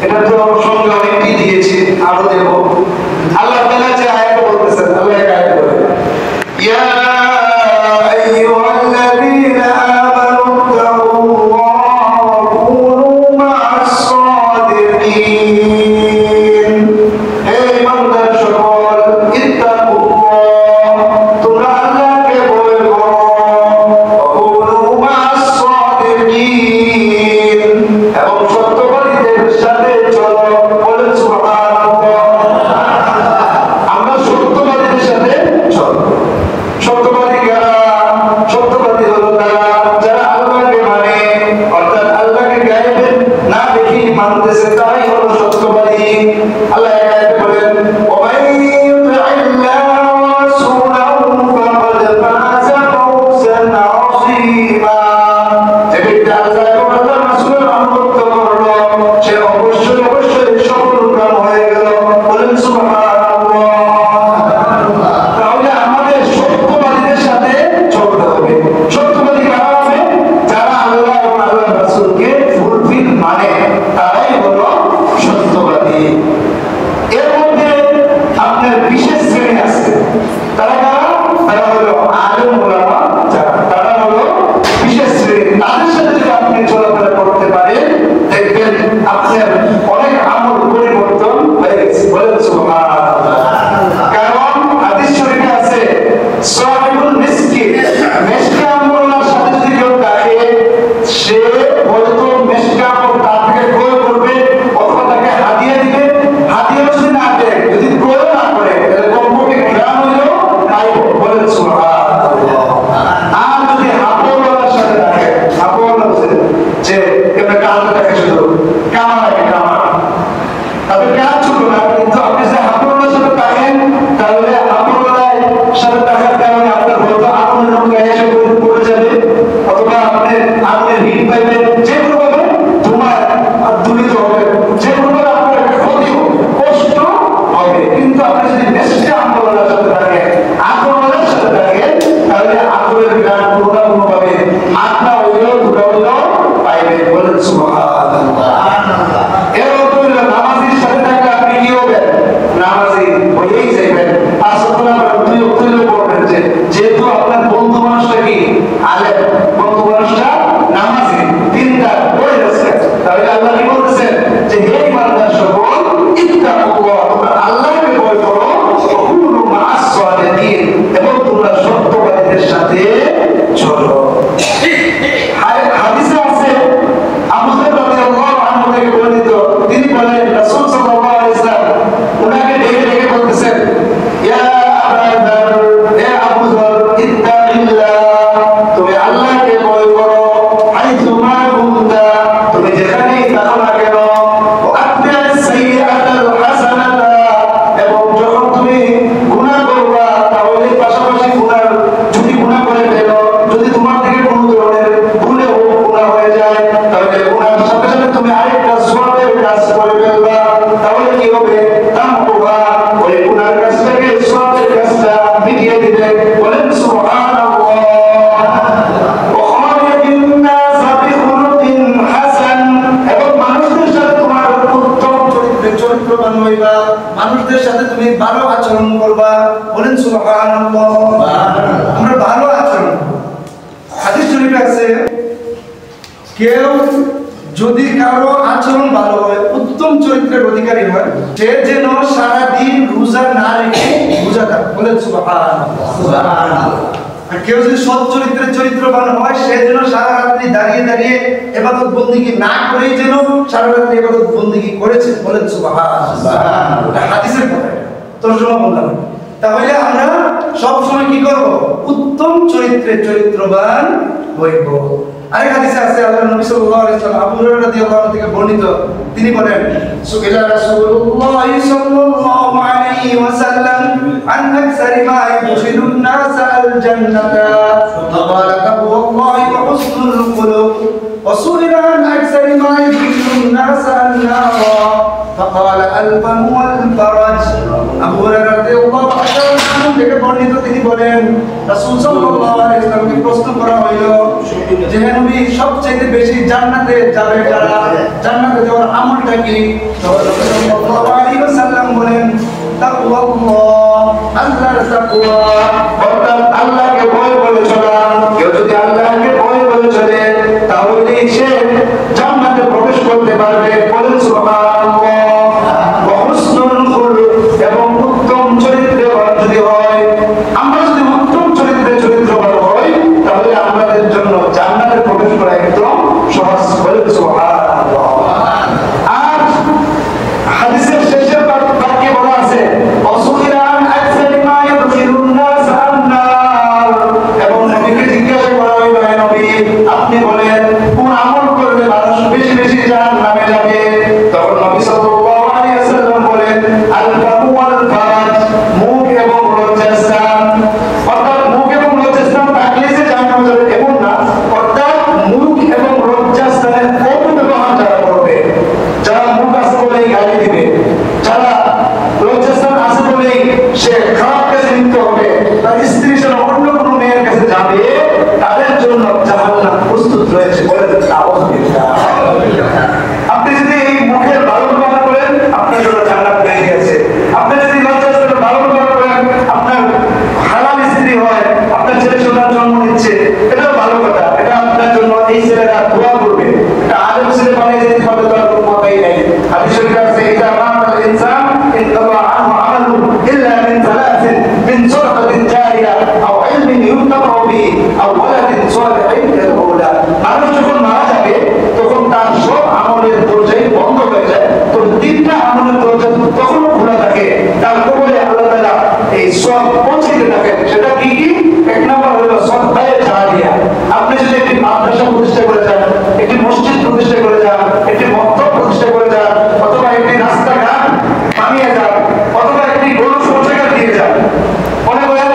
এটা তো সঙ্গে অনেক হয়তো মেশকা তার থেকে ক্রয় করবে অথবা তাকে হাদিয়া দিবে। হাদিয়া যদি না দেয়, যদি ক্রয় না করে, তাহলে কমপক্ষে গ্রাম হলেও পাইব। বলেন সুবহানাল্লাহ। আর যদি হাপওয়ালার সাথে থাকে, হাপওয়ালা বলছে যে কেমন কাজ থাকে, শুধু কামা লাগে, কামা তাদের কাজ ছোট না, কিন্তু আপনি যে হাপওয়ালার সাথে থাকেন, তাহলে হাপওয়ালার সাথে থাকার কারণে আপনার হয়তো আগুনের রঙে এসে পড়ে যাবে, অথবা আপনি আগুনের হিট পাইবেন, যে কোনো ভাবে তোমার দূরিত হবে, যে কোনো ভাবে আপনার একটা ক্ষতি কষ্ট হবে। কিন্তু আপনি যদি মেসেজটা হাপওয়ালার সাথে থাকেন, হাপওয়ালার সাথে থাকেন, তাহলে আগুনের গান কোনো ভাবে আপনা হইলেও দুটা হইলেও পাইবেন। বলেন সুবহানাল্লাহ। এর অর্থ হইল নামাজির সাথে থাকলে আপনি কি হবেন? নামাজি হয়েই যাইবেন। পাঁচ ওয়াক্ত নামাজ দুই ওয়াক্ত হইলেও পড়বেন। যেহেতু আপনার বন্ধু মানুষটা কি আলেম, বন্ধু মানুষটা নামাজি, দিনদার পড়ে যাচ্ছে, তাহলে আল্লাহ কি বলতেছেন যে হে ইমানদার সকল, ইত্তাকুল্লাহ, তোমরা আল্লাহকে ভয় করো, ওয়া কুনু মা'আস সালিহিন, এবং তোমরা সত্যবাদীদের সাথে চলো। হাদিসে আছে আবু যর রাদিয়াল্লাহু আনহু থেকে বর্ণিত, তিনি বলেন রাসূল সাল্লাল্লাহু আলাইহি ওয়াসাল্লাম উনাকে ডেকে ডেকে বলতেছেন, ইয়া আবু যর, হে আবু যর, ইত্তাকিল্লাহ, তুমি আল্লাহকে ভয় করো, হাইসুমা কুনতা, তুমি যেখানেই থাকো না কেন, ওয়া আতবি'আস সাইয়্যাতাল হাসানাতা, এবং যখন তুমি গুনাহ করবা, তাহলে পাশাপাশি যদি গুনাহ করে ফেলো, যদি তোমার থেকে কোনো ধরনের ভুলে গুনাহ হয়ে যায়, তাহলে গুনাহের সাথে সাথে তুমি আরেকটা সওয়াবের কাজ করে ফেলবা, তাহলে কি হবে? তামকুহা, ওই গুনাহের কাজ থেকে সওয়াবের কাজটা মিটিয়ে দিবে। বলেন সুবহানাল্লাহ। ওয়া খালিকিন নাস বিখুলুকিন হাসান, এবং মানুষদের সাথে তোমার উত্তম চরিত্রবান হইবা, মানুষদের সাথে তুমি ভালো আচরণ করবা। বলেন সুবহানাল্লাহ। আমরা ভালো আচরণ, হাদিস শরীফে আছে, কেউ যদি কারো আচরণ ভালো হয়, উত্তম চরিত্রের অধিকারী হয়, সে যেন সারা দিন রোজা না রেখে রোজা থাকে। বলেন সুবহানাল্লাহ। আর কেউ যদি সৎ চরিত্রের চরিত্রবান হয়, সে যেন সারা রাত্রি দাঁড়িয়ে দাঁড়িয়ে ইবাদত বন্দেগী না করেই যেন সারা রাত্রি ইবাদত বন্দেগী করেছে। বলেন সুবহানাল্লাহ। এটা হাদিসের কথা, তরজমা বললাম। তাহলে আমরা সব সময় কি করব? উত্তম চরিত্রের চরিত্রবান হইব। আরেক হাদিসে আছে, আল্লাহর নবী সাল্লাল্লাহু আলাইহি ওয়াসাল্লাম আবু হুরায়রা রাদিয়াল্লাহু আনহু থেকে বর্ণিত, তিনি বলেন, সুইলা রাসূলুল্লাহ সাল্লাল্লাহু আলাইহি ওয়াসাল্লাম আন আকসারি মা ইউদখিলুন নাস আল জান্নাতা, ফাকালা তাকওয়াল্লাহি ওয়া হুসনুল খুলুক, ওয়া সুইলা আন আকসারি মা ইউদখিলুন নাস আন নার, ফাকালা আল ফাম ওয়াল ফারাজ। আবু হুরায়রা রাদিয়াল্লাহু আনহু থেকে বর্ণিত, তিনি বলেন, রাসূল সাল্লাল্লাহু আলাইহি ওয়াসাল্লামকে প্রশ্ন করা হইল যে হে নবী, সবচেয়ে বেশি জান্নাতে যাবে যারা, জান্নাতে যাওয়ার আমলটা কি? সাল্লাল্লাহু আলাইহি ওয়াসাল্লাম বলেন, তাকওয়াল্লাহ, আল্লাহর তাকওয়া, অর্থাৎ আল্লাহকে ভয় করে চলা। কেউ যদি আল্লাহকে ভয় করে চলে, তাহলে সে জান্নাতে প্রবেশ করতে পারবে। বলেন সুবহানাল্লাহ। ওয়া হুসনুল খুলুক, এবং উত্তম চরিত্রবান যদি হয়, আমরা যদি উত্তম চরিত্রবান হই, তাহলে আমাদের জন্য জান্নাতে প্রবেশ করা একদম সহজ। বলেন সুবহানাল্লাহ। আর হাদিসের শেষের বাক্যে বলা আছে, অসুইরান আকসারি মা ইউদখিলুন নাস আন-নার, এবং নবীকে জিজ্ঞাসা করা হইল, হে নবী, আপনি বলেন কোন আমল করলে মানুষ বেশি বেশি জাহান্নামে যাবে? তখন নবী সাল্লাল্লাহু আলাইহি ওয়াসাল্লাম বলেন, আল ফাম ওয়াল ফারাজ, মুখ এবং লজ্জাস্থান। অর্থাৎ মুখ এবং লজ্জাস্থান থাকলে যে জাহান্নামে যাবে এমন না, অর্থাৎ মুখ এবং লজ্জাস্থানের অপব্যবহার যারা করবে, যারা মুখ আছে বলেই গালি দিবে, যারা লজ্জাস্থান আছে বলেই সে খারাপ কাজে লিপ্ত হবে, তার স্ত্রী ছাড়া অন্য কোনো মেয়ের কাছে যাবে, তাদের জন্য জাহান্নাম প্রস্তুত রয়েছে। বলেন আউযুবিল্লাহ। আপনি যদি এই মুখের ভালো ব্যবহার করেন, আপনার জন্য জান্নাত পেয়ে গেছে। আপনি যদি লজ্জাস্থানের ভালো ব্যবহার করেন, আপনার হালাল স্ত্রী হয়, আপনার ছেলে সন্তান জন্ম নিচ্ছে, এটাও ভালো কথা। এটা আপনার জন্য এই ছেলেরা দোয়া করবে। এটা আলেম ছেলে বানিয়ে দিতে হবে তার কোনো কথাই নেই। হাদিস শরীফে আছে, ইযা মাতাল ইনসান ইনকাতা আনহু আমালু ইল্লা মিন সালাসিন, মিন সাদাকাতিন জারিয়া আও ইলমিন ইউনতাফা বিহি আও ওয়ালাদিন সালিহিন ইয়াদউ লাহু। মানুষ যখন মারা যাবে, তখন একটি মসজিদ প্রতিষ্ঠা করে যান, একটি মক্তব প্রতিষ্ঠা করে যান, অথবা একটি রাস্তাঘাট বানিয়ে যান, অথবা একটি গরু শৌচাগার দিয়ে যান। মনে করেন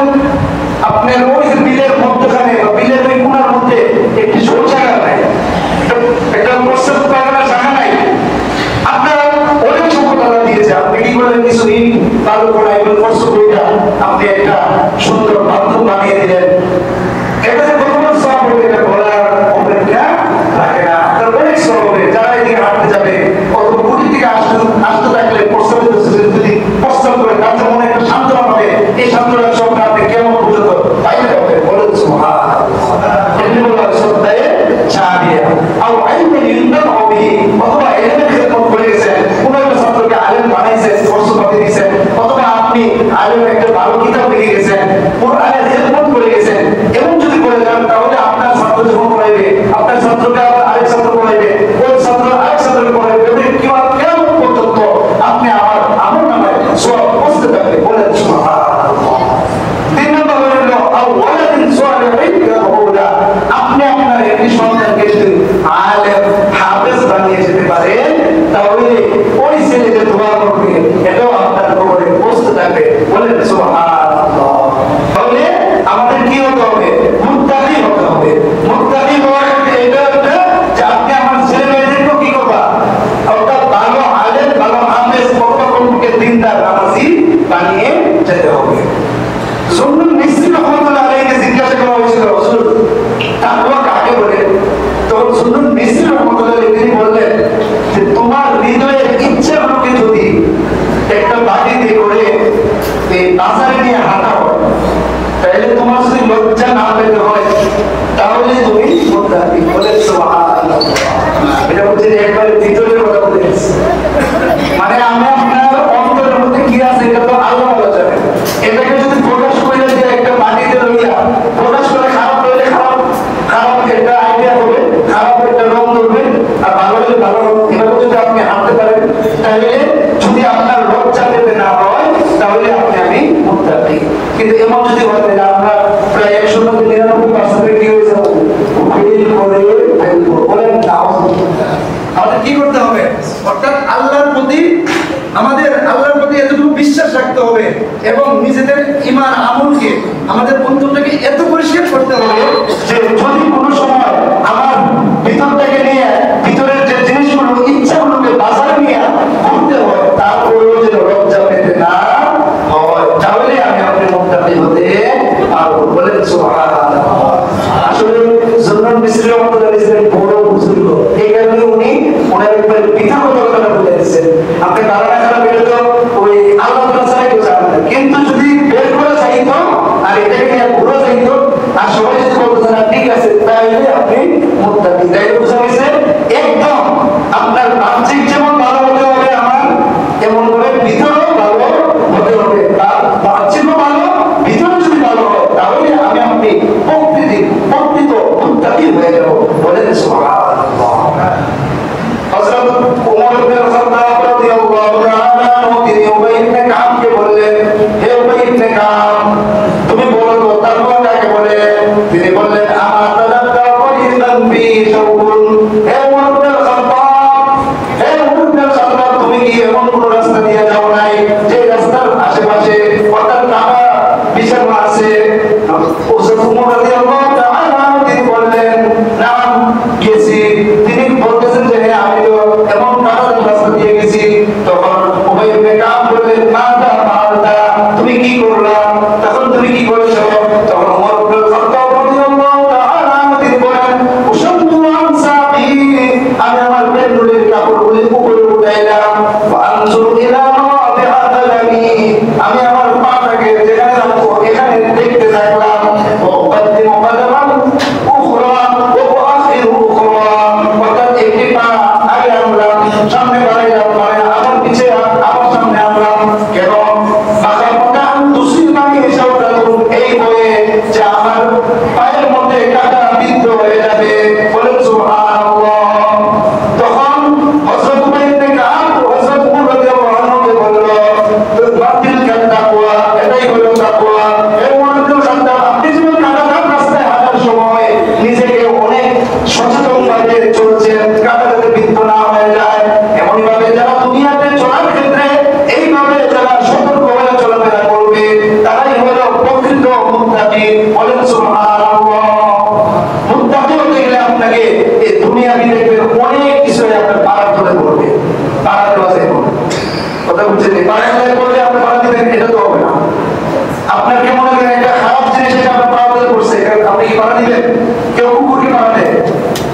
আপনার ওই যে বিলের মধ্যখানে বা বিলের ওই কোণার মধ্যে একটি শৌচাগার নাই, একটা প্রস্রাব পায়খানার জায়গা নাই, আপনার অনেক সম্পদ দিয়েছে, আপনি কি করলেন কিছু ইট বালু করা এগুলো খরচ করে আপনি একটা সুন্দর বাথরুম বানিয়ে দিলেন। এটা যে কতটা সব হবে এটা বলার অপেক্ষা রাখে না। আপনার অনেক সব হবে, যারা এদিকে হাঁটতে যাবে কত কোটি থেকে আসতে থাকলে প্রস্তাবিত যদি প্রস্তাব করে তার মনে একটা সান্ত্বনা পাবে, এই সান্ত্বনার সঙ্গে আপনি কেমন পর্যন্ত পাইলে হবে বলেন আপনি আমার নামে সব বুঝতে থাকবে বলেন আপনি আপনার একটি সন্তানকে যদি আলেম হাফেজ বানিয়ে যেতে পারেন তাহলে ওই ছেলে যে দোয়া করবে এটাও আপনার কবরে বসতে থাকবে বলেন সুবহানাল্লাহ। তাহলে আমাদের কি হতে হবে? মুত্তাকি হতে হবে। মুত্তাকি হওয়ার এটা হচ্ছে যে আপনি আমার ছেলে মেয়েদেরকে কি করবা, অর্থাৎ ভালো আলেম ভালো হাফেজ কমপক্ষে দিনদার নামাজি বানিয়ে যেতে হবে। সুন্নুন মিসরি রহমাতুল্লাহ আলাইহিকে জিজ্ঞাসা করা হয়েছিল হুজুর তাকওয়া কাকে বলে? তখন সুন্নুন মিসরি রহমাতুল্লাহ আলাইহি তিনি বললেন যে তোমার হৃদয়ের ইচ্ছাগুলোকে যদি একটা বাটিতে করে এই বাজারে নিয়ে হাঁটা হয়, তাহলে তোমার যদি লজ্জা না পেতে হয় তাহলে তুমি মুত্তাকি বলেন সুবহানাল্লাহ। এটা হচ্ছে একবারে ভিতরের কথা বলেছি, মানে আমি আপনার অন্তরের মধ্যে কি আছে এটা তো আল্লাহ ভালো জানেন। এটাকে যদি প্রকাশ করে দিয়ে একটা মাটিতে লইয়া প্রকাশ করে খারাপ হইলে খারাপ খারাপ একটা আইডিয়া হবে, খারাপ একটা রং ধরবে, আর ভালো হলে ভালো রং, এভাবে যদি আপনি হাঁটতে পারেন তাহলে যদি আপনার লজ্জা পেতে না হয় তাহলে আমি মুত্তাকি। কিন্তু এমন যদি হয় তাহলে আমরা প্রায় 100-99% কি হয়ে যাবো, ফেল করে ফেলবো বলেন না। আমাদের কি করতে হবে? অর্থাৎ আল্লাহর প্রতি এতটুকু বিশ্বাস রাখতে হবে এবং নিজেদের ঈমান আমলকে আমাদের অন্তরটাকে এত পরিষ্কার করতে হবে যে যদি কোনো সময় আমার ভিতরটাকে নিয়ে ভিতরের যে জিনিসগুলো ইচ্ছাগুলোকে বাজারে নিয়ে ঘুরতে হয় তারপরেও যেন লজ্জা পেতে না হয়, তাহলে আমি আপনার মুত্তাকি হতে পারবো বলেন সুবহানাল্লাহ। আসলে সুন্নুন মিসরি রহমাতুল্লাহ আলাইহি বড় বুজুর্গ, এই কারণে উনি ওনার একবার পিতা কথাটা বলে দিয়েছেন। আপনি কারণে খারাপ বেরো তো ওই আল্লাহ তাআলা ছাড়া কেউ জানে না, কিন্তু যদি বের করে চাইতো আর এটাকে নিয়ে ঘুরে চাইতো আর সবাই যদি বলতো না ঠিক আছে তাহলে আপনি মুত্তাকি। তাই বুঝা গেছে একদম আপনার বাহ্যিক যেমন ভালো হতে হবে আমার এমন করে ভিতরেও ভালো হতে হবে, আর বাহ্যিকও ভালো ভিতরে যদি ভালো হয় তাহলে আমি আপনি প্রকৃত মুত্তাকি হয়ে যাব বলেন সুবহানাল্লাহ। হযরত ওমর ইবনে খাত্তাব রাদিয়াল্লাহু তাআলা আনহু তিনি উবাই ইবনে কাবকে বললেন, হে উবাই ইবনে কাব তুমি বলো তো তাকওয়া কাকে বলে? তিনি বললেন আমা তাদাক্কা কলিদান ফি শাউকুন। হে ওমর ইবনে খাত্তাব তুমি কি এমন কোন রাস্তা দিয়ে যাও নাই যে রাস্তার আশেপাশে অর্থাৎ কাবা বিছানো আছে? হযরত ওমর রাদিয়াল্লাহু তাআলা তিনি বললেন নাম গেছি। তিনি বলতেছেন যে হ্যাঁ আমি তো এমন কারণ রাস্তা দিয়ে গেছি। তখন উবাই ইবনে কাব বললেন মাদা মালতা, তুমি কি করলা? তখন তুমি কি করেছো? তখন ওমর ইবনে খাত্তাব রাদিয়াল্লাহু তাআলা তিনি বলেন উশাদু আনসাবি, আমি আমার পেটগুলির কাপড়গুলি উপরে উঠাইলাম, আনজুর ইলা মাওয়াদিআ কালামি, আমি আমার পাটাকে যেখানে রাখবো এখানে দেখতে থাকলাম, ওয়াকদ্দিমু কদমান উখরা ওয়া আখিরু উখরা, অর্থাৎ একটি পা আগে আনলাম সামনে বাড়াইলাম, মানে আমার পিছে আমার সামনে আনলাম, কেন মাকামটা তুসিবানি শাওকাতুন, এই বয়ে যে আমার পায়ের মধ্যে কাঁটা বিদ্ধ হয়ে যাবে বলেন সুবহানাল্লাহ। তখন হযরত উবাই ইবনে কাব হযরত উমর রাদিয়াল্লাহু আনহুকে বলল বাতিল তাকওয়া, এটাই হলো তাকওয়া। এই উমর ইবনে খাত্তাব আপনি যখন কাঁটাদার রাস্তায় হাঁটার সময় নিজেকে অনেক সচেতনভাবে চলছেন, দেখবেন অনেক কিছু আপনার পাড়ার ধরে পড়বে, পাড়ার বাজারে পড়বে। কথা বুঝছেন? পাড়ার ধরে পড়লে আপনি পাড়া দিবেন, এটা তো হবে না। আপনার কি মনে করেন একটা খারাপ জিনিস এটা আপনার পাড়া ধরে পড়ছে, আপনি কি পাড়া দিবেন? কেউ কুকুরকে পাড়া দেয়,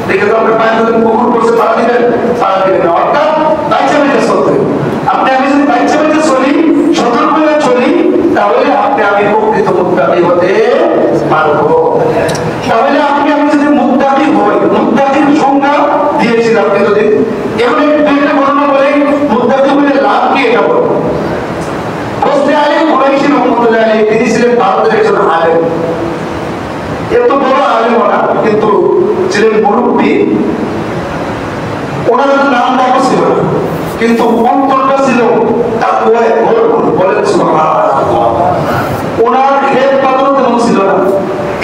দেখে তো আপনার পায়ে ধরে কুকুর পড়ছে, পাড়া দিবেন? পাড়া দিবেন না। অর্থাৎ বাচ্চা মেয়েটা চলতে, আপনি আমি যদি বাচ্চা মেয়েটা চলি, সতর্ক হয়ে চলি, তাহলে আপনি আমি প্রকৃত মুত্তাকি হতে পারবো। তাহলে আপনি আমি যদি মুত্তাকি হই, মুত্তাকির সংজ্ঞা দিয়েছিলাম এতদিন, এখন দুইটা বর্ণনা বলে মুত্তাকি হলে লাভ কি এটা বলবো। হোসনে আলী কুরাইশি রহমতুল্লাহ আলাইহি, তিনি ছিলেন ভারতের একজন আলেম, এত বড় আলেম না, কিন্তু ছিলেন মুরব্বী। ওনার নাম ডাকও ছিল না, কিন্তু অন্তরটা ছিল তাকওয়ায় ভরপুর। বলেন সুবহানাল্লাহ। ওনার ক্ষেত পাথর তেমন ছিল না,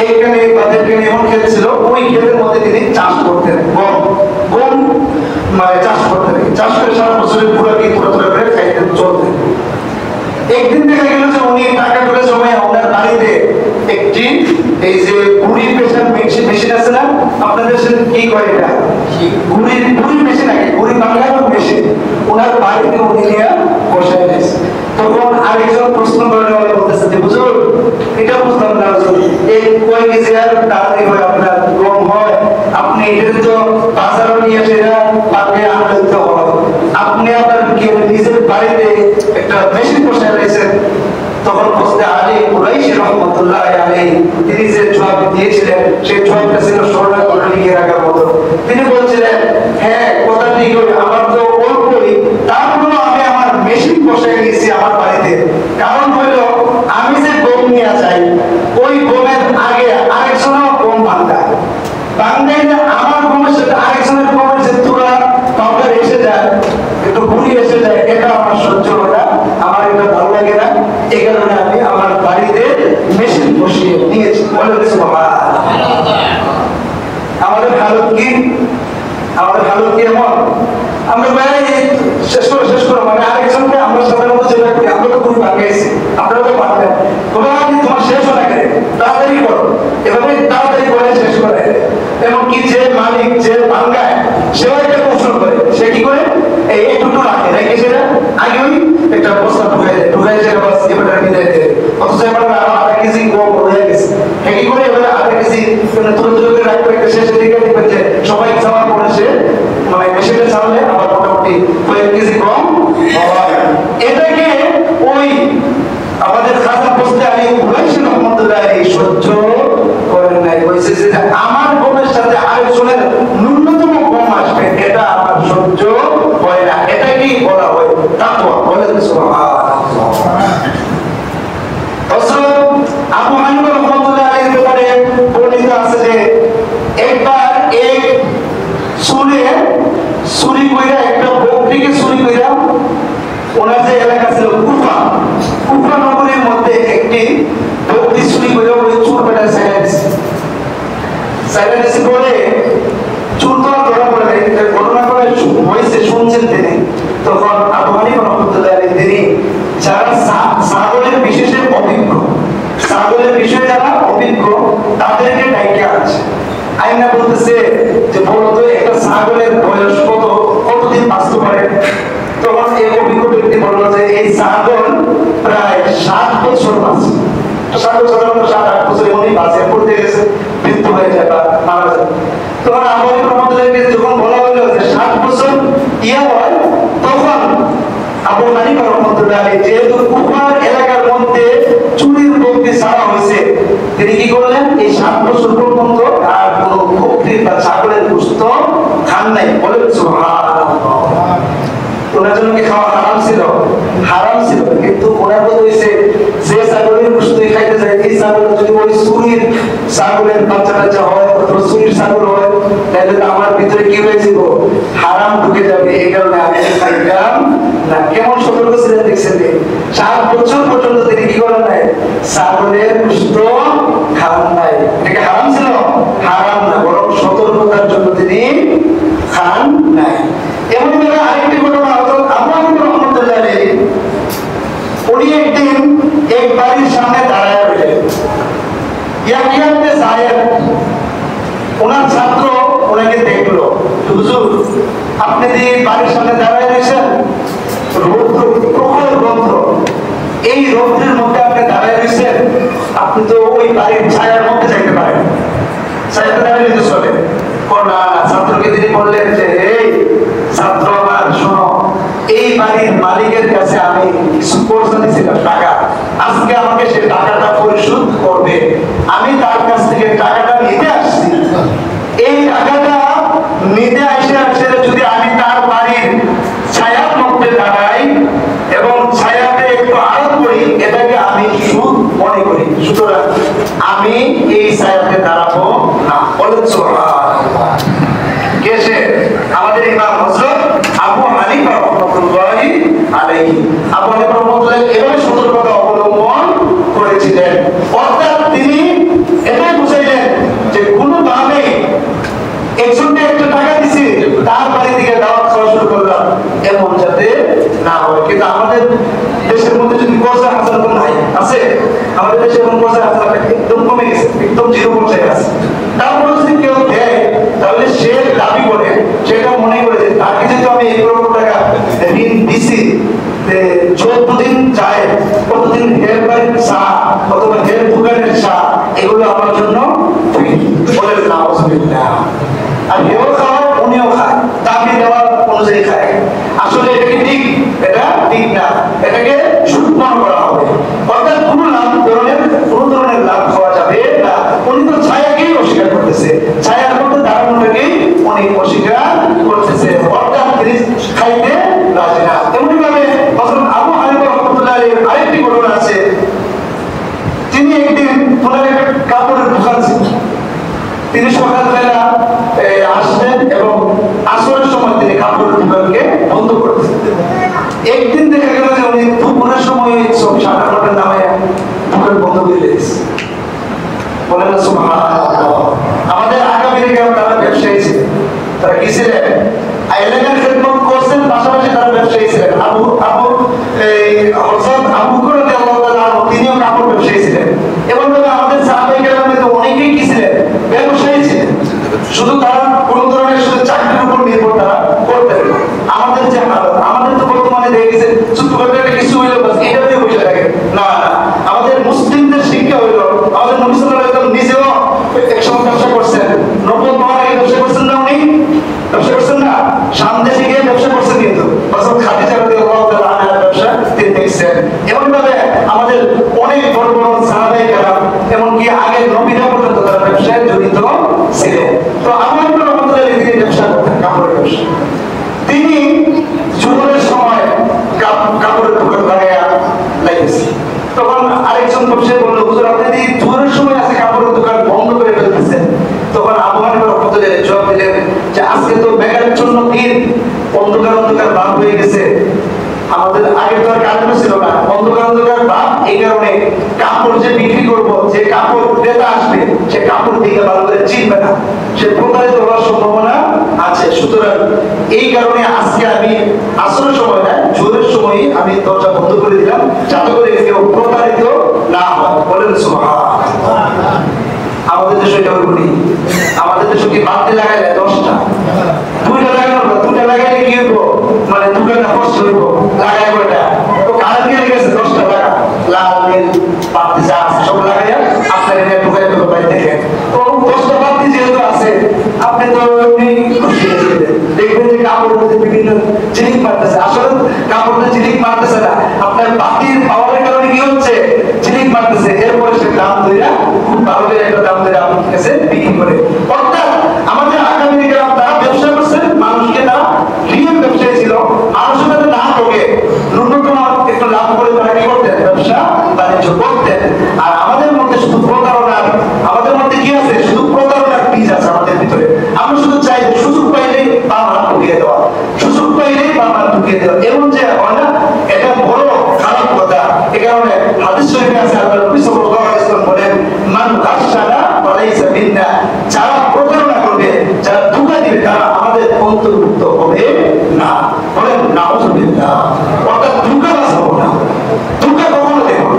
এইখানে বাদেরখানে এমন ক্ষেত ছিল, ওই ক্ষেতের মধ্যে তিনি চাষ করতেন, গম মানে চাষ করতেন। চাষ করে সারা বছরের পুরো কি পুরো করে খাইতেন, চলতেন। একদিন দেখা গেল যে উনি টাকা করে জমায় ওনার বাড়িতে একটি এই যে গুড়ি পেশার মেশিন আছে না, আপনাদের দেশে কি করে এটা, গুড়ি মেশিন, আগে গুড়ি বাংলার মেশিন, ওনার বাড়িতে উনি নিয়ে বসায় দিয়েছে। তখন আরেকজন প্রশ্ন করে বলতেছে যে হুজুর, এটা বুঝলাম না হুজুর, এই কয় কেজি আর তাড়াতাড়ি হয় আপনার গম হয়, আপনি এটা তো বাজারে নিয়ে এসে পাকে আনতে হয়, আপনি আপনার নিজের বাড়িতে একটা মেশিন বসায় রয়েছেন। তখন হোসনে আলী কুরাইশি রহমতুল্লাহ আলাইহি, তিনি যে জবাব দিয়েছিলেন, সেই জবাবটা ছিল স্বর্ণ করে লিখে রাখার মতো। তিনি বলছিলেন, হ্যাঁ কথা ঠিক, আমার তো অল্পই, তারপরেও আমি আমার মেশিন বসায় নিয়েছি আমার বাড়িতে। কারণ হইল আমি যে গম নিয়ে যাই, ওই গমের আগে আরেকজনও গম ভাঙায়, বাংলায় আমার গমের সাথে আরেকজনের গমের যে তুলা পাউডার এসে যায়, একটু ঘুরি এসে যায়, এটা আমার সহ্য হয় না, আমার এটা ভালো লাগে না। এই কারণে আমি আমার বাড়িতে মেশিন বসিয়ে নিয়েছি। বলেন সুবহানাল্লাহ। আমাদের হালত কি, আমাদের হালত কি এমন, আমরা ভাই শেষ করো মানে আরেকজনকে আমরা সাধারণত যেটা করি, আমরা তো খুবই ভাঙাইছি, আপনারা তো পারবেন, তোমার শেষ হয়ে গেলে তাড়াতাড়ি করো, এভাবে তাড়াতাড়ি করে শেষ করে। এমনকি যে মালিক, যে ভাঙ্গায়, সেও একটা কৌশল করে, সে কি করে এই একটু রাখে, রেখে সেটা আগে ওই একটা বস্তা ঢুকাই সেটা বাস এবার বিদায় দেয়। অথচ এবার আরো আধা কেজি গম হয়ে গেছে, কি করে এবার আধা কেজি তুলে করে রাখবে, একটা শেষের দিকে দেখবেন যে সবাই জমা করেছে, মানে মেশিনে চালালে আবার মোটামুটি কয়েক কেজি গম হওয়া। এটাকে ওই আমাদের খাজা হোসনে আলী কুরাইশি রহমতুল্লাহ আলাইহি সহ্য করেন নাই, বলছে যে আমার গমের সাথে আরেকজনের ন্যূনতম গম আসবে, এটা আমার সহ্য হয় না। এটা কি বলা হয় তাকওয়া। বলেন সুবহানাল্লাহ। হযরত আবু হানিফা রাহমাতুল্লাহ আলাইহির ব্যাপারে বর্ণিত আছে যে একবার এক চুরি কইরা, একটা বকরিকে চুরি কইরা, ওনার যে এলাকা ছিল কুফা নগরীর মধ্যে একটি বকরি চুরি কইরা ওই চোর বেটা সাইলেন্সি বলে চোর তো ধরা পড়ে নাই, ঘটনা করে হয়েছে শুনছেন তিনি। তখন আবু হানিফা রাহমাতুল্লাহ আলাইহি তিনি যারা ছাগলের বিশেষে অভিজ্ঞ, ছাগলের বিষয়ে যারা অভিজ্ঞ, তাদেরকে ডাইকে আনছে। আইনা বলতেছে যে বলতো একটা ছাগলের বয়স কতদিন বাঁচতে পারে। তখন এই অভিজ্ঞ ব্যক্তি বলল যে এই ছাগল প্রায় 7 বছর বাঁচে। ছাগল সাধারণত 7-8 বছর এমনই বাঁচে, পড়তে গেছে মৃত্যু হয়ে যায় বা মারা যায়। তখন আবু হানিফা রাহমাতুল্লাহ আলাইহি যখন বলা হলো যে 7 বছর ইয়ে হয়, তখন আবু হানিফা রাহমাতুল্লাহ আলাইহি যেহেতু কুফার এলাকার মধ্যে চুরির বকরি ছাড়া হয়েছে, তিনি কি করলেন, এই 7 বছর পর্যন্ত আর কোনো বকরি বা ছাগলের গোশত খান নাই। বলেন সুবহানাল্লাহ। ওনার জন্য কি খাওয়া হারাম ছিল? হারাম ছিল, কিন্তু ওনার কথা হয়েছে যে ছাগলের গোশত খাইতে যায়, এই ছাগল যদি ওই চুরির ছাগলের বাচ্চা হয় অথবা চুরির ছাগল হয়, তাহলে তো আমার ভিতরে কি হয়েছিল, হারাম ঢুকে যাবে। এই কারণে আমি খাইতাম না। কেমন সতর্ক ছিলেন দেখছেন? 7 বছর পর্যন্ত তিনি কি করেন নাই, ছাগলের গোশত খান নাই। এটা হারাম ছিল? হারাম না, বরং সতর্কতার জন্য তিনি খান নাই। এমন আরেকটি ঘটনা হযরত আবু হানিফা রাহমাতুল্লাহ আলাইহি, উনি একদিন এক বাড়ির সামনে দাঁড়ায় রইলেন। ইয়াহিয়া ইবনে যায়েদ ওনার ছাত্র ওনাকে দেখলো, হুজুর আপনি যে বাড়ির সামনে দাঁড়ায় রয়েছেন, রৌদ্র, প্রখর রৌদ্র, এই রৌদ্রের মধ্যে আপনি দাঁড়ায় রয়েছেন, আপনি তো ওই বাড়ির ছায়ার মধ্যে যাইতে পারেন, ছায়াতে দাঁড়িয়ে তো চলে। না, ছাত্রকে তিনি বললেন যে এই ছাত্র আমার শোনো, এই বাড়ির মালিকের কাছে আমি কিছু কর্জ দিয়েছিলাম টাকা, আজকে আমাকে সে টাকাটা পরিশোধ করবে, আমি তার কাছ থেকে টাকাটা নিতে আসছি। এই টাকাটা নিতে আসে যদি আমি তার বাড়ির ছায়ার মধ্যে দাঁড়াই এবং ছায়াতে একটু আড়ত করি, এটাকে আমি সুদ মনে করি, সুতরাং আমি এই ছায়াতে দাঁড়াবো না। বলেন সুবহানাল্লাহ। কে সে? আমাদের ইমাম হযরত আবু হানিফা রাহমাতুল্লাহি আলাইহি। আবু হানিফা রাহমাতুল্লাহি এভাবে সতর্কতা অবলম্বন করেছিলেন, অর্থাৎ তিনি এটাই বুঝাইলেন যে কোনোভাবে একজনকে একটা টাকা দিছি, তার বাড়ি থেকে দাওয়াত খাওয়া শুরু করলাম, এমন যাতে না হয়। কিন্তু আমাদের দেশের মধ্যে যদি কর্জা হাসান নাই আছে, আমাদের দেশে এমন কর্জা হাসান একদম কমে গেছে, একদম জিরো পর্যায়ে আছে। তারপরে যদি কেউ দেয়, তাহলে সে দাবি করে, সেটা মনে করে যে তাকে যেহেতু আমি 1 লক্ষ টাকা ঋণ দিছি, 14 দিন যায়, কতদিন হের বাড়ির চা অথবা হের দোকানের চা, এগুলো আমার জন্য বলেন না অসুবিধা। আর হেও খাওয়ায়, উনিও খায়, দাবি দেওয়ার অনুযায়ী খায়। আসলে এটা কি ঠিক? এটা ঠিক না, এটাকে সুদ মনে করা হবে। অর্থাৎ কোনো ধরনের লাভ খাওয়া যাবে না। উনি তো ছায়াকেই অস্বীকার করতেছে, ছায়ার মধ্যে দাঁড়ানোটাকেই উনি অস্বীকার করতেছে, অর্থাৎ তিনি খাইতে রাজি না। এমনি ভাবে হযরত আবু হানিফা রাহমাতুল্লাহি আলাইহি আরেকটি ঘটনা আছে। তিনি একদিন ওনার একটা কাপড়ের দোকান ছিল, তিনি সকালবেলা আসলেন এবং আসরের সময় তিনি কাপড়ের দোকানকে বন্ধ করেছেন। একদিন দেখা গেল যে উনি দুপুরের সময় 7-8টার নামে দোকান বন্ধ করে দিয়েছে। বলেন না সুবহানাল্লাহ। আমাদের আগামীকার তারা ব্যবসায়ী ছিলেন, তারা কি ছিলেন? এলাকার খেদমত করছেন, পাশাপাশি তারা ব্যবসায়ী ছিলেন। আবু বকর রাদিয়াল্লাহু তাআলা তিনিও কাপড় ব্যবসায়ী ছিলেন। এবং আমাদের সাহাবায়ে কেরামের মধ্যে অনেকেই কি ছিলেন? ব্যবসায়ী ছিলেন। শুধু তারা কোন ধরনের শুধু চাকরির উপর নির্ভর তারা করতেন না। আমাদের যে হালত, আমাদের তো বর্তমানে দেখে গেছে ছোটখাটো একটা কিছু হইলো বাস এটা দিয়ে বসে থাকে। না, আমাদের মুসলিমদের শিক্ষা হইলো, আমাদের নবী সাল্লাল্লাহু আলাইহি ওয়াসাল্লাম নিজেও একসময় ব্যবসা করছেন, নবুয়ত পাওয়ার আগে ব্যবসা করছেন না? উনি ব্যবসা করছেন না? সামনে থেকে ব্যবসা করছেন, কিন্তু হযরত খাদিজা রাদিয়াল্লাহু তাআলা আনহার ব্যবসা তিনি দেখছেন। এমন ভাবে আমাদের অনেক বড় বড় সাহাবায়ে কেরাম, এমনকি আগের নবীরা পর্যন্ত তারা ব্যবসায় জড়িত ছিলেন। তো আমার তিনি ব্যবসা করতেন, কাপড়ের ব্যবসা। তিনি জোহরের সময় কাপড়ের দোকান লাগাইয়া লাগিয়েছে। তখন আরেকজন ব্যবসায়ী বলল, হুজুর আপনি জোহরের সময় আছে কাপড়ের দোকান বন্ধ করে ফেলতেছেন। তখন আবু হানিফা রাহমাতুল্লাহি আলাইহি জবাব দিলেন যে আজকে তো মেঘাচ্ছন্ন দিন, অন্ধকার ভাব হয়ে গেছে, আমাদের আগে তো আর কারেন্ট ছিল না, অন্ধকার ভাব, এই কারণে কাপড় যে বিক্রি করবো, যে কাপড় ক্রেতা আসবে, সে কাপড় দিকে ভালো করে চিনবে না, সে প্রতারিত হওয়ার সম্ভাবনা আছে। সুতরাং এই কারণে আজকে আমি আসরের সময় না, জোহরের সময় আমি দরজা বন্ধ করে দিলাম, যাতে করে কেউ প্রতারিত না হয়। বলেন সুবহানাল্লাহ। আমাদের দেশে এটা বলি, আমাদের দেশে কি বাতি লাগাইলে 10টা, 2টা লাগানো, 2টা লাগাইলে কি হইব? মানে দোকানটা কষ্ট হইব, লাগাই কয়টা? তো কারেন্ট গেলে গেছে 10টা টাকা, লাল নীল বাতি যা আছে সব লাগাইয়া আপনার এনে ঢুকাই দেবো বাড়ি থেকে। তো 10টা বাতি যেহেতু আছে, আপনি তো খুশি হয়ে দেখবেন যে কাপড়ের মধ্যে বিভিন্ন ঝিলিক মারতেছে। আসলে কাপড়টা ঝিলিক মারতেছে না, আপনার বাতির পাওয়ারের কারণে কি হচ্ছে? ঝিলিক মারতেছে। এরপরে সে দাম ধরে খুব ভালো করে একটা দাম ধরে আপনার কাছে বিক্রি করে। অর্থাৎ আমাদের আগামীরা তারা ব্যবসা করছেন, মানুষকে তারা রিয়েল ব্যবসায়ী ছিল, মানুষের কাছে না ঠকে ন্যূনতম একটু লাভ করে তারা কি করতেন? ব্যবসা বাণিজ্য করতেন। আর আমাদের মধ্যে শুধু প্রতারণার, আমাদের মধ্যে কি আছে? শুধু প্রতারণার বীজ আছে আমাদের ভিতরে। আমরা শুধু চাই সুযোগ পাইলেই বাম হাত ঢুকিয়ে দেওয়া, সুযোগ পাইলেই বাম হাত ঢুকিয়ে দেওয়া, এমন যে হয় না, এটা বড় খারাপ কথা। এ কারণে হাদিস শরীফে আছে, আল্লাহর নবী সাল্লাল্লাহু আলাইহি ওয়াসাল্লাম বলেন, মান গাশশানা ফালাইসা মিন্না, যারা প্রতারণা করবে, যারা ধোঁকা দিবে, তারা আমাদের অন্তর্ভুক্ত হবে না। বলেন নাউযুবিল্লাহ। অর্থাৎ ধোঁকাবাজ হবো না, ধোঁকা কখনো দেব না,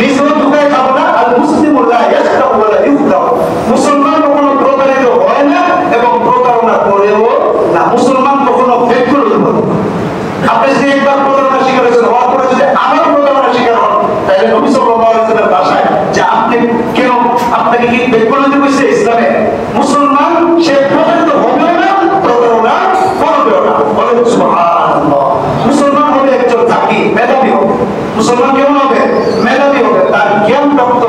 নিজেও ধোঁকায় খাবো না। আর মুসলিমুল লা ইয়াসতাউ ওয়া লা ইউখতাউ, মুসলমান কখনো প্রতারিত হয় না এবং প্রতারণা করেও না। মুসলমান কখনো সুবহানাল্লাহ। মুসলমান হবে একজন তাকি, মেধাবী হবে। মুসলমান কেমন হবে? মেধাবী হবে। তার জ্ঞান প্রাপ্ত,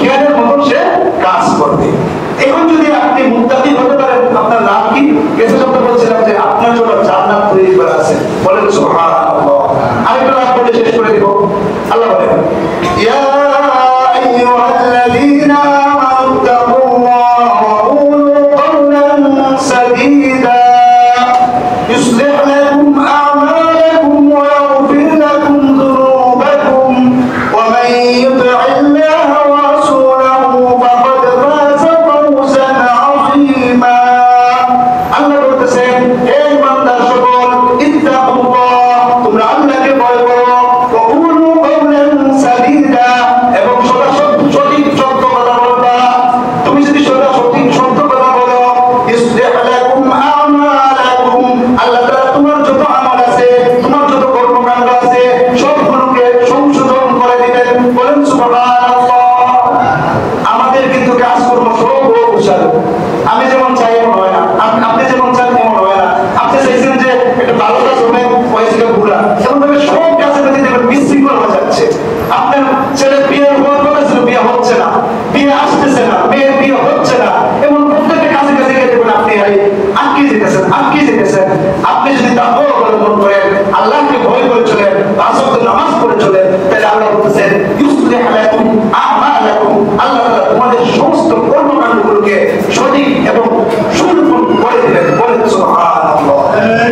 জ্ঞানের মতন সে কাজ করবে। এখন যদি আপনি মুত্তাকি হতে পারেন, আপনার লাভ কি? গেছে শব্দ বলছিলাম যে আপনার জন্য জান্নাত তৈরি করা আছে। বলেন সুবহানাল্লাহ। আরেকটা লাভ বলে শেষ করে দিব। আল্লাহ বলেন, ইয়া আইয়ুহাল্লাযীনা আমানু তাকুল্লাহ ওয়া কুলু কওলান সাদীদা ইউসলিহ লাকুম আ'মালাকুম ওয়া ইয়াগফির লাকুম যুনুবাকুম ওয়া মান ইউতি'ইল্লাহা ওয়া রাসূলাহু ফাকাদ ফাযা ফাওজান 'আযীমা। আল্লাহ বলতেছেন, হে ইমানদার সকল, ইত্তাকুল্লাহ, তোমরা আল্লাহকে ভয় করো, ওয়া কুলু কওলান সাদীদা, এবং সঠিক সত্য কথা বলবা। তুমি যদি সঠিক সত্য কথা বলো, ইউসলিহ লাকুম আ'মালাকুম, আল্লাহ তাআলা তোমার যত আমল আছে, তোমার যত কর্মকাণ্ড আছে, সবগুলোকে সংশোধন করে দিবেন। বলেন সুবহানাল্লাহ। আমাদের কিন্তু কাজকর্ম সব কুশল। আমি যেমন চাই এমন হয় না, আপনি যেমন চান এমন হয় না। আপনি চাইছেন যে একটা ভালো কাজ হবে, পয়সাটা ঘুরা, এমন ভাবে সব কাজের মধ্যে দেখবেন বিশৃঙ্খল হয়ে যাচ্ছে। আপনার ছেলে বিয়ে হওয়ার কথা ছিল, বিয়ে হচ্ছে না, বিয়ে আসতেছে না, মেয়ের বিয়ে হচ্ছে না, এমন প্রত্যেকটা কাজে কাজে গিয়ে দেখবেন আপনি আটকে যেতেছেন। আপনি যদি তাকওয়া অবলম্বন করেন, আল্লাহকে ভয় করে চলেন, পাঁচ ওয়াক্ত নামাজ পড়ে চলেন, তাহলে আল্লাহ বলতেছেন ইউসলিহ লাকুম আ'মালাকুম, আল্লাহ তাআলা তোমাদের সমস্ত কর্মকাণ্ডগুলোকে সঠিক এবং সুন্দর করে দিবেন। বলেন সুবহানাল্লাহ।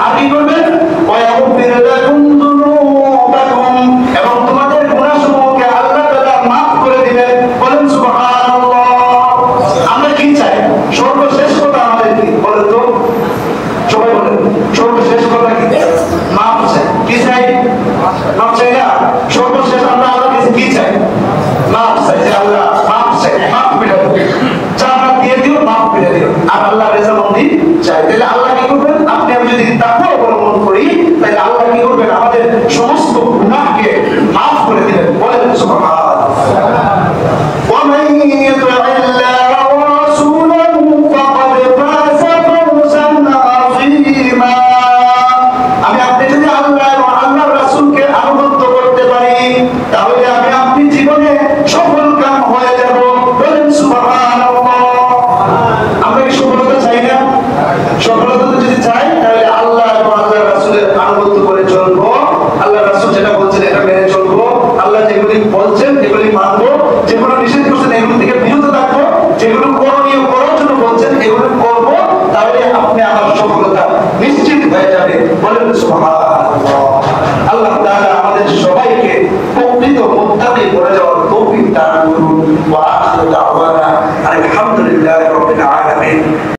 আর কি করবেন? ওয়া ইয়াগফির লাকুম যুনুবাকুম, এবং তোমাদের গুনাহসমূহকে আল্লাহ তাআলা মাফ করে দিবেন। বলেন সুবহানাল্লাহ। আমরা কি চাই? সর্বশেষ কথা আমাদের কি? বলেন তো, সবাই বলেন, সর্বশেষ কথা কি? মাফ চাই। কি চাই? মাফ চাই না? সর্বশেষ আমরা আল্লাহর কাছে কি চাই? মাফ চাই। যে আল্লাহ মাফ চাই, মাফ করে দাও, জান্নাত দিয়ে দিও, মাফ করে দিও। আর আল্লাহর রেজামন্দি চাই। তাহলে আল্লাহ কি করবেন? আপনি আমি যদি তাকওয়া অবলম্বন করি, তাহলে আল্লাহ কি করবেন? আমাদের সমস্ত গুনাহকে মাফ করে দিবেন। বলেন সুবহানাল্লাহ। ওয়া মান ইউতি'ইল্লাহা ওয়া রাসূলাহু ফাকাদ ফাযা ফাওজান 'আযীমা। আমি আপনি যদি আল্লাহ এবং আল্লাহর রাসূলকে আনুগত্য করতে পারি, তাহলে আমি আপনি জীবনে সফল কাম হয়ে যাব। বলেন সুবহানাল্লাহ। আমরা কি সফলতা চাই না? সফলতা যদি চাই, তাহলে আল্লাহ এবং আল্লাহর রাসূলের আনুগত্য করে চলবো। আল্লাহর রাসূল যেটা বলছেন এটা মেনে চলবো। আল্লাহ যেগুলি বলছেন এগুলি মানবো, যেগুলো নিষেধ করছেন এগুলো থেকে বিরত থাকবো, যেগুলো করণীয় করার জন্য বলছেন এগুলো করবো। তাহলে আপনি আমার সফলতা নিশ্চিত হয়ে যাবে। বলেন সুবহানাল্লাহ। আল্লাহ তাআলা আমাদের সবাইকে প্রকৃত মুত্তাকি করে যাওয়ার তৌফিক দান করুন। ওয়া আখিরু দাওয়ানা আলহামদুলিল্লাহি রাব্বিল আলামিন।